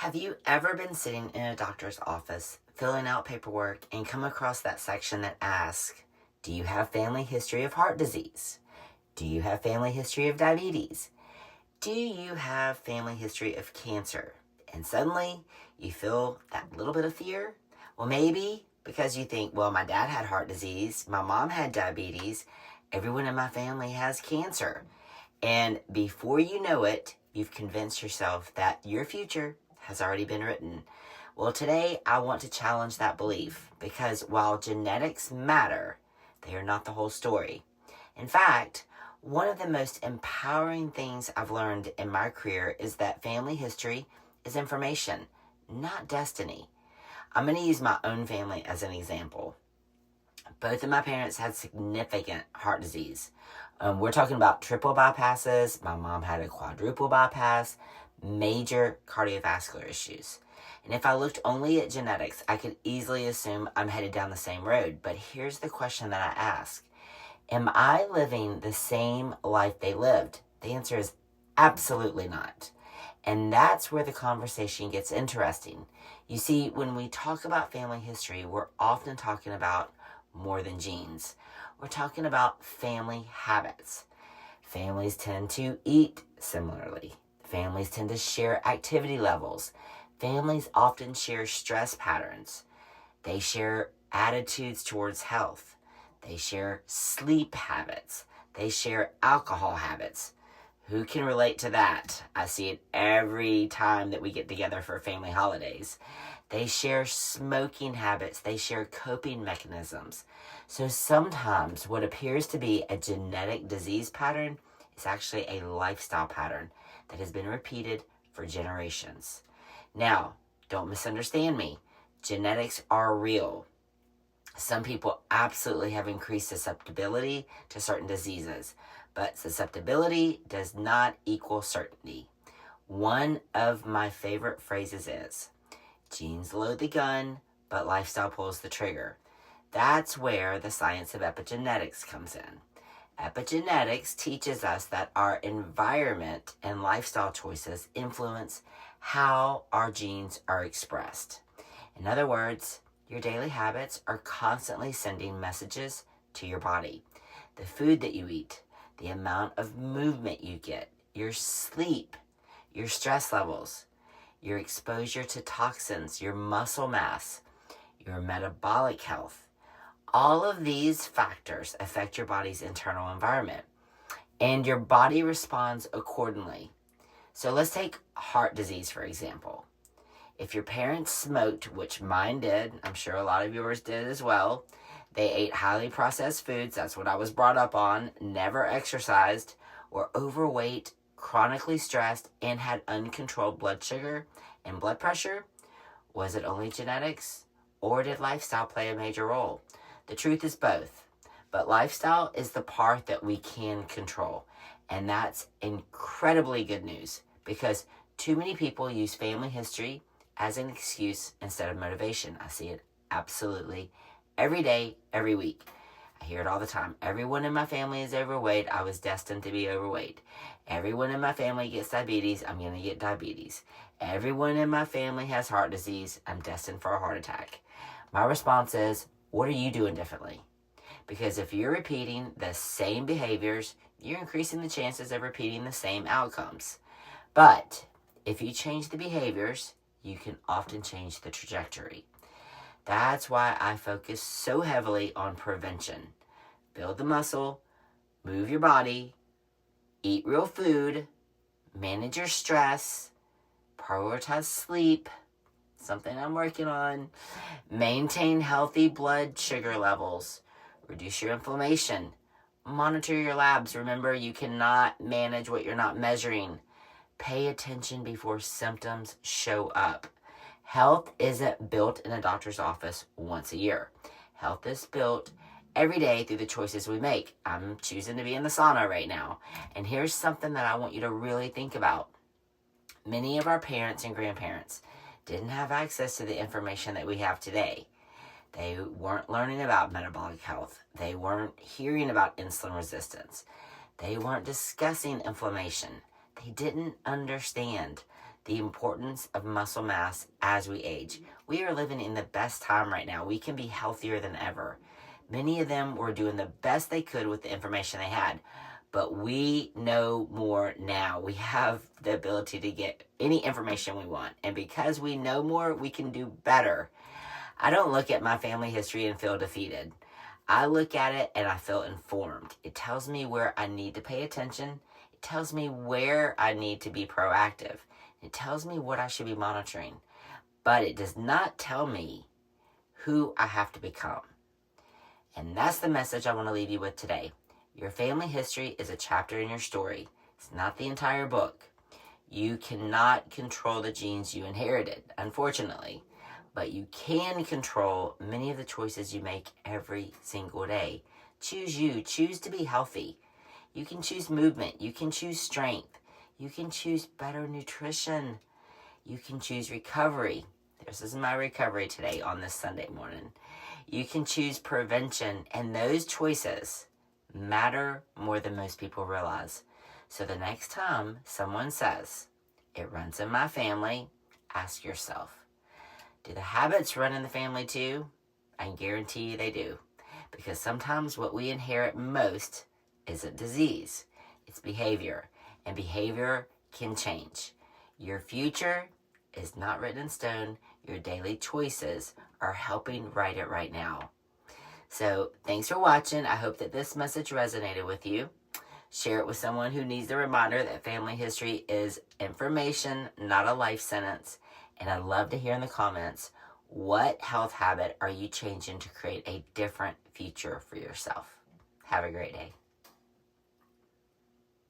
Have you ever been sitting in a doctor's office, filling out paperwork, and come across that section that asks, do you have family history of heart disease? Do you have family history of diabetes? Do you have family history of cancer? And suddenly, you feel that little bit of fear? Well, maybe because you think, well, my dad had heart disease, my mom had diabetes, everyone in my family has cancer. And before you know it, you've convinced yourself that your future has already been written. Well, today I want to challenge that belief because while genetics matter, they are not the whole story. In fact, one of the most empowering things I've learned in my career is that family history is information, not destiny. I'm going to use my own family as an example. Both of my parents had significant heart disease. We're talking about triple bypasses. My mom had a quadruple bypass, major cardiovascular issues. And if I looked only at genetics, I could easily assume I'm headed down the same road. But here's the question that I ask. Am I living the same life they lived? The answer is absolutely not. And that's where the conversation gets interesting. You see, when we talk about family history, we're often talking about more than genes. We're talking about family habits. Families tend to eat similarly. Families tend to share activity levels. Families often share stress patterns. They share attitudes towards health. They share sleep habits. They share alcohol habits. Who can relate to that? I see it every time that we get together for family holidays. They share smoking habits. They share coping mechanisms. So sometimes what appears to be a genetic disease pattern is actually a lifestyle pattern that has been repeated for generations. Now, don't misunderstand me. Genetics are real. Some people absolutely have increased susceptibility to certain diseases, but susceptibility does not equal certainty. One of my favorite phrases is, genes load the gun, but lifestyle pulls the trigger. That's where the science of epigenetics comes in. Epigenetics teaches us that our environment and lifestyle choices influence how our genes are expressed. In other words, your daily habits are constantly sending messages to your body. The food that you eat, the amount of movement you get, your sleep, your stress levels, your exposure to toxins, your muscle mass, your metabolic health. All of these factors affect your body's internal environment, and your body responds accordingly. So let's take heart disease, for example. If your parents smoked, which mine did, I'm sure a lot of yours did as well, they ate highly processed foods, that's what I was brought up on, never exercised, were overweight, chronically stressed, and had uncontrolled blood sugar and blood pressure, was it only genetics, or did lifestyle play a major role? The truth is both, but lifestyle is the part that we can control, and that's incredibly good news because too many people use family history as an excuse instead of motivation. I see it absolutely every day, every week. I hear it all the time. Everyone in my family is overweight. I was destined to be overweight. Everyone in my family gets diabetes. I'm going to get diabetes. Everyone in my family has heart disease. I'm destined for a heart attack. My response is, what are you doing differently? Because if you're repeating the same behaviors, you're increasing the chances of repeating the same outcomes. But if you change the behaviors, you can often change the trajectory. That's why I focus so heavily on prevention. Build the muscle, move your body, eat real food, manage your stress, prioritize sleep, something I'm working on, maintain healthy blood sugar levels, reduce your inflammation, monitor your labs. Remember, you cannot manage what you're not measuring. Pay attention before symptoms show up. Health isn't built in a doctor's office once a year. Health is built every day through the choices we make. I'm choosing to be in the sauna right now. And here's something that I want you to really think about. Many of our parents and grandparents didn't have access to the information that we have today. They weren't learning about metabolic health. They weren't hearing about insulin resistance. They weren't discussing inflammation. They didn't understand. the importance of muscle mass as we age. We are living in the best time right now. We can be healthier than ever. Many of them were doing the best they could with the information they had, but we know more now. We have the ability to get any information we want, and because we know more, we can do better. I don't look at my family history and feel defeated. I look at it and I feel informed. It tells me where I need to pay attention. It tells me where I need to be proactive. It tells me what I should be monitoring. But it does not tell me who I have to become. And that's the message I want to leave you with today. Your family history is a chapter in your story. It's not the entire book. You cannot control the genes you inherited, unfortunately. But you can control many of the choices you make every single day. Choose you. Choose to be healthy. You can choose movement. You can choose strength. You can choose better nutrition. You can choose recovery. This is my recovery today on this Sunday morning. You can choose prevention, and those choices matter more than most people realize. So the next time someone says, "It runs in my family," ask yourself, do the habits run in the family too? I can guarantee you they do. Because sometimes what we inherit most isn't disease, it's behavior. And behavior can change. Your future is not written in stone. Your daily choices are helping write it right now. So thanks for watching. I hope that this message resonated with you. Share it with someone who needs the reminder that family history is information, not a life sentence. And I'd love to hear in the comments, what health habit are you changing to create a different future for yourself? Have a great day.